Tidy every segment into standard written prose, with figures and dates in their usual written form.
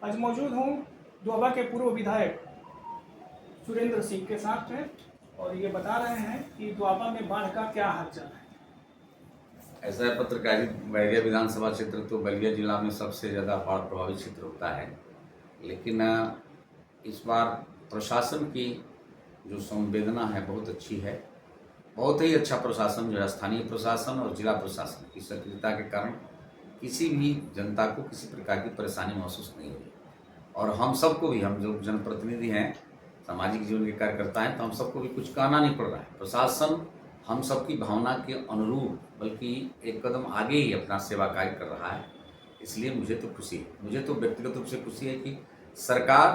आज मौजूद हूँ दोआबा के पूर्व विधायक सुरेंद्र सिंह के साथ हैं और ये बता रहे हैं कि दोआबा में बाढ़ का क्या हालचाल है। ऐसा है, पत्रकारित बलिया विधानसभा क्षेत्र तो बलिया जिला में सबसे ज़्यादा बाढ़ प्रभावित क्षेत्र होता है, लेकिन इस बार प्रशासन की जो संवेदना है बहुत अच्छी है। बहुत ही अच्छा प्रशासन जो है, स्थानीय प्रशासन और जिला प्रशासन की सक्रियता के कारण किसी भी जनता को किसी प्रकार की परेशानी महसूस नहीं हुई। और हम सबको भी, हम जो जनप्रतिनिधि हैं, सामाजिक जीवन के कार्यकर्ता हैं, तो हम सबको भी कुछ कहना नहीं पड़ रहा है। प्रशासन हम सबकी भावना के अनुरूप बल्कि एक कदम आगे ही अपना सेवा कार्य कर रहा है। इसलिए मुझे तो खुशी है, मुझे तो व्यक्तिगत रूप से खुशी है कि सरकार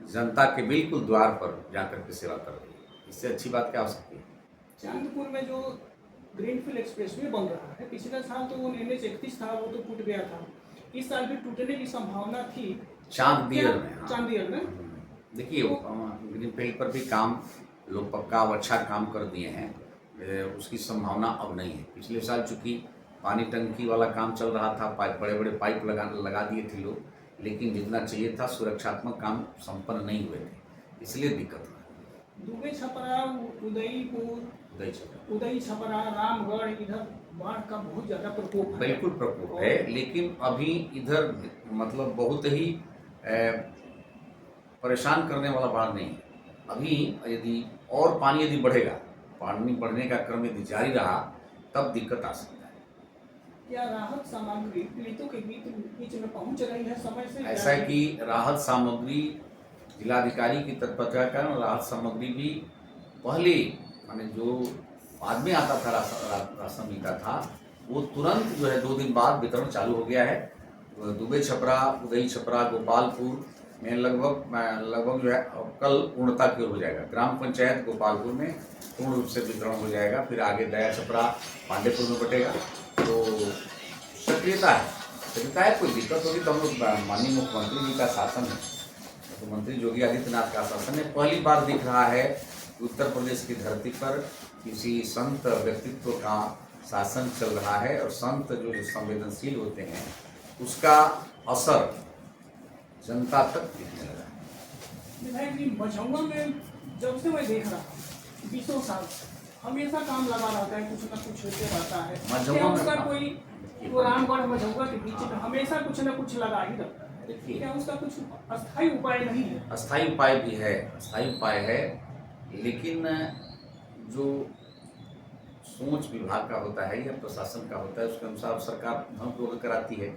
जनता के बिल्कुल द्वार पर जाकर के सेवा कर रही है। इससे अच्छी बात क्या हो सकती है। चांदपुर में जो ग्रीनफील्ड एक्सप्रेसवे बन रहा है, पिछले साल तो वो NH 31 था, वो तो टूट गया था। इस साल भी टूटने की संभावना थी चांददियर में। हाँ, चांददियर में देखिए, ग्रीनफील्ड पर भी काम लोग पक्का अच्छा काम कर दिए हैं। उसकी संभावना अब नहीं है। पिछले साल चूँकि पानी टंकी वाला काम चल रहा था, बड़े बड़े पाइप लगा दिए थे लोग, लेकिन जितना चाहिए था सुरक्षात्मक काम संपन्न नहीं हुए थे, इसलिए दिक्कत हुआ। दुबई छपरा, उदई छपरा, रामगढ़, इधर बाढ़ का बहुत ज़्यादा प्रकोप है। बिल्कुल प्रकोप है, लेकिन अभी इधर मतलब बहुत ही परेशान करने वाला बाढ़ नहीं है। अभी यदि और पानी यदि बढ़ेगा, पानी बढ़ने का क्रम यदि जारी रहा, तब दिक्कत आ सकता है। क्या राहत सामग्री पीड़ितों के बीच में पहुंच रही है समय से? ऐसा है कि राहत सामग्री जिलाधिकारी की तत्परता के कारण राहत सामग्री भी पहले माने जो बाद में आता था, राशन मिलता था, वो तुरंत जो है 2 दिन बाद वितरण चालू हो गया है। दुबई छपरा, उदई छपरा, गोपालपुर में लगभग जो है कल पूर्णता की ओर हो जाएगा। ग्राम पंचायत गोपालपुर में पूर्ण रूप से वितरण हो जाएगा। फिर आगे दया छपरा, पांडेपुर में बटेगा। तो सक्रियता है। कोई दिक्कत होगी तो हम लोग, माननीय मुख्यमंत्री जी का शासन है, मुख्यमंत्री योगी आदित्यनाथ का शासन है। पहली बार दिख रहा है उत्तर प्रदेश की धरती पर किसी संत व्यक्तित्व का शासन चल रहा है, और संत जो संवेदनशील होते हैं उसका असर जनता तक दिखने लगा है। विधायक जी, मझौवा में जब से मैं देख रहा हूँ 20 साल हमेशा काम लगा रहता है, कुछ न कुछ होते रहता है। क्या उसका कोई रामगढ़ मझौवा के बीच में हमेशा कुछ न कुछ लगा ही रहता है? देखिए, क्या उसका कुछ अस्थायी उपाय नहीं है? अस्थायी उपाय भी है, अस्थायी उपाय है, लेकिन जो सोच विभाग का होता है या प्रशासन का होता है, उसके अनुसार सरकार ध्यान कराती है।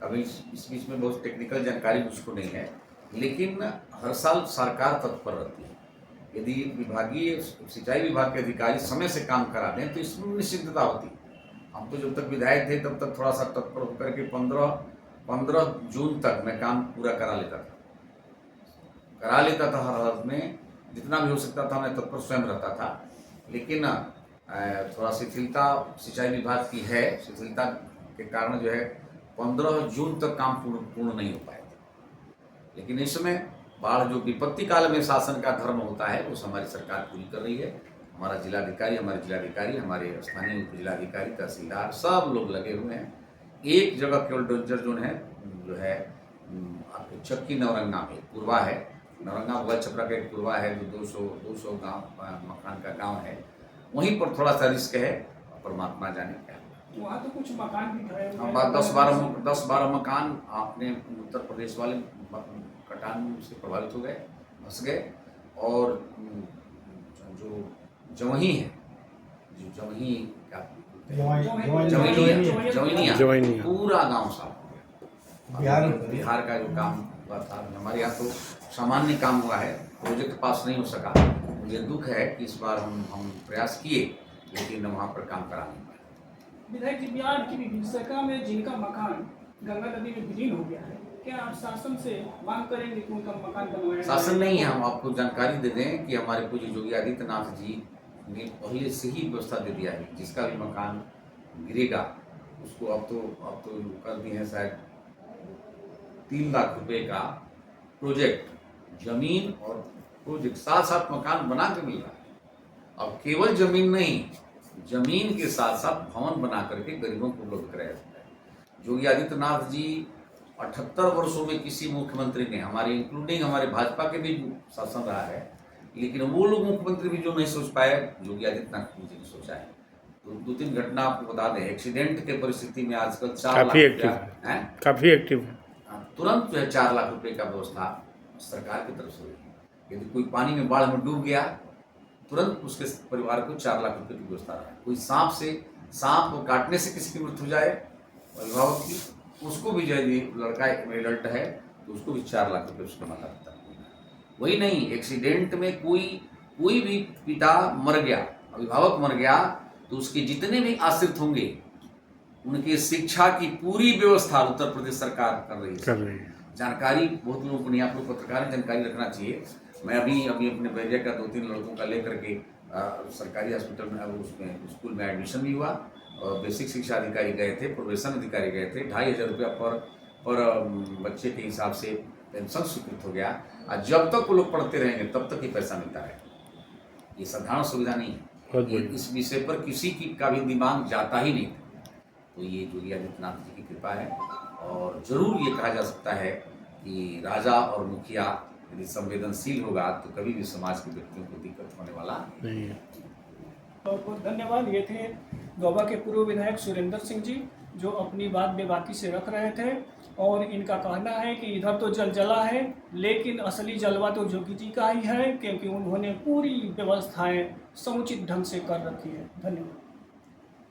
अभी इस बीच में बहुत टेक्निकल जानकारी मुझको नहीं है, लेकिन हर साल सरकार तत्पर रहती है। यदि विभागीय सिंचाई विभाग के अधिकारी समय से काम करा दें तो इसमें निश्चितता होती है। हम तो जब तक विधायक थे तब तक थोड़ा सा तत्पर होकर के 15 जून तक मैं काम पूरा करा लेता था हर हालत में, जितना भी हो सकता था मैं तत्पर स्वयं रहता था। लेकिन थोड़ा शिथिलता सिंचाई विभाग की है, शिथिलता के कारण जो है 15 जून तक काम पूर्ण नहीं हो पाए थे। लेकिन इस समय बाढ़ जो विपत्ति काल में शासन का धर्म होता है, वो हमारी सरकार पूरी कर रही है। हमारे जिलाधिकारी, हमारे स्थानीय उप जिलाधिकारी, तहसीलदार सब लोग लगे हुए हैं। एक जगह केवल डेंजर जोन है, जो है आपके चक्की नवरंगा में पूर्वा है, नवरंगा बगल छपरा का एक पूर्वा है जो 200 मकान का गांव है, वहीं पर थोड़ा सा रिस्क है। परमात्मा जाने क्या, वहाँ तो कुछ मकान भी ढहे हुए हैं। 10-12 मकान अपने उत्तर प्रदेश वाले कटान से प्रभावित हो गए, फंस गए। और जो जवही है, जो जवही क्या जवैनिया, पूरा गांव साफ हो गया। बिहार का जो काम हुआ था, हमारे यहाँ तो सामान्य काम हुआ है, प्रोजेक्ट पास नहीं हो सका। मुझे दुख है कि इस बार हम प्रयास किए, लेकिन वहाँ पर काम करा नहीं पाए। विधायक जी, बिहार की विभिन्न में जिनका मकान गंगा नदी में विलीन हो गया है, क्या आप शासन से मांग करेंगे कि उनका मकान बनवाया? शासन नहीं है, हम आपको जानकारी दे दें कि हमारे पूज्य योगी आदित्यनाथ जी ने पहले से ही व्यवस्था दे दिया है। जिसका भी मकान गिरेगा उसको अब तो कर दिए हैं शायद 3 लाख रुपए का प्रोजेक्ट, जमीन और प्रोजेक्ट साथ साथ मकान बना के मिल रहा है। अब केवल जमीन नहीं, जमीन के साथ साथ भवन बना करके गरीबों को उपलब्ध कराया जाता है। योगी आदित्यनाथ जी 78 वर्षों में किसी मुख्यमंत्री ने, हमारे इंक्लूडिंग हमारे भाजपा के भी शासन रहा है, लेकिन वो लोग मुख्यमंत्री भी जो नहीं सोच पाए, योगी आदित्यनाथ जी ने सोचा है। तो 2-3 घटना आपको बता दें। एक्सीडेंट के परिस्थिति में आजकल 4 लाख रुपया है, काफी एक्टिव है। तुरंत जो है 4 लाख रुपए का व्यवस्था सरकार की तरफ से हुई है। यदि कोई पानी में, बाढ़ में डूब गया, तुरंत उसके परिवार को 4 लाख रुपए की व्यवस्था है। कोई सांप को काटने से किसी की मृत्यु हो जाए अभिभावक की, उसको भी जो है, लड़का एडल्ट है तो उसको भी 4 लाख रुपए उसका माता पिता को। वही नहीं, एक्सीडेंट में कोई भी पिता मर गया, अभिभावक मर गया, तो उसके जितने भी आश्रित होंगे उनकी शिक्षा की पूरी व्यवस्था उत्तर प्रदेश सरकार कर रही है। जानकारी बहुत लोगों को नहीं, आप लोग पत्रकार हैं, जानकारी रखना चाहिए। मैं अभी अपने भैया का 2-3 लड़कों का लेकर के सरकारी हॉस्पिटल में, उसमें स्कूल में एडमिशन भी हुआ, और बेसिक शिक्षा अधिकारी गए थे, प्रोबेशन अधिकारी गए थे। 2,500 रुपया पर बच्चे के हिसाब से पेंशन स्वीकृत हो गया। और जब तक वो लोग पढ़ते रहेंगे तब तक ही पैसा मिलता है। ये साधारण सुविधा नहीं है। इस विषय पर किसी का भी दिमाग जाता ही नहीं। तो ये योगी आदित्यनाथ जी की कृपा है, और जरूर ये कहा जा सकता है कि राजा और मुखिया यदि संवेदनशील होगा तो कभी भी समाज के व्यक्तियों को दिक्कत होने वाला नहीं है। बहुत बहुत धन्यवाद। ये थे दोबा के पूर्व विधायक सुरेंद्र सिंह जी, जो अपनी बात बेबाकी से रख रहे थे। और इनका कहना है कि इधर तो जल जला है, लेकिन असली जलवा तो जोगी जी का ही है, क्योंकि उन्होंने पूरी व्यवस्थाएं समुचित ढंग से कर रखी है। धन्यवाद।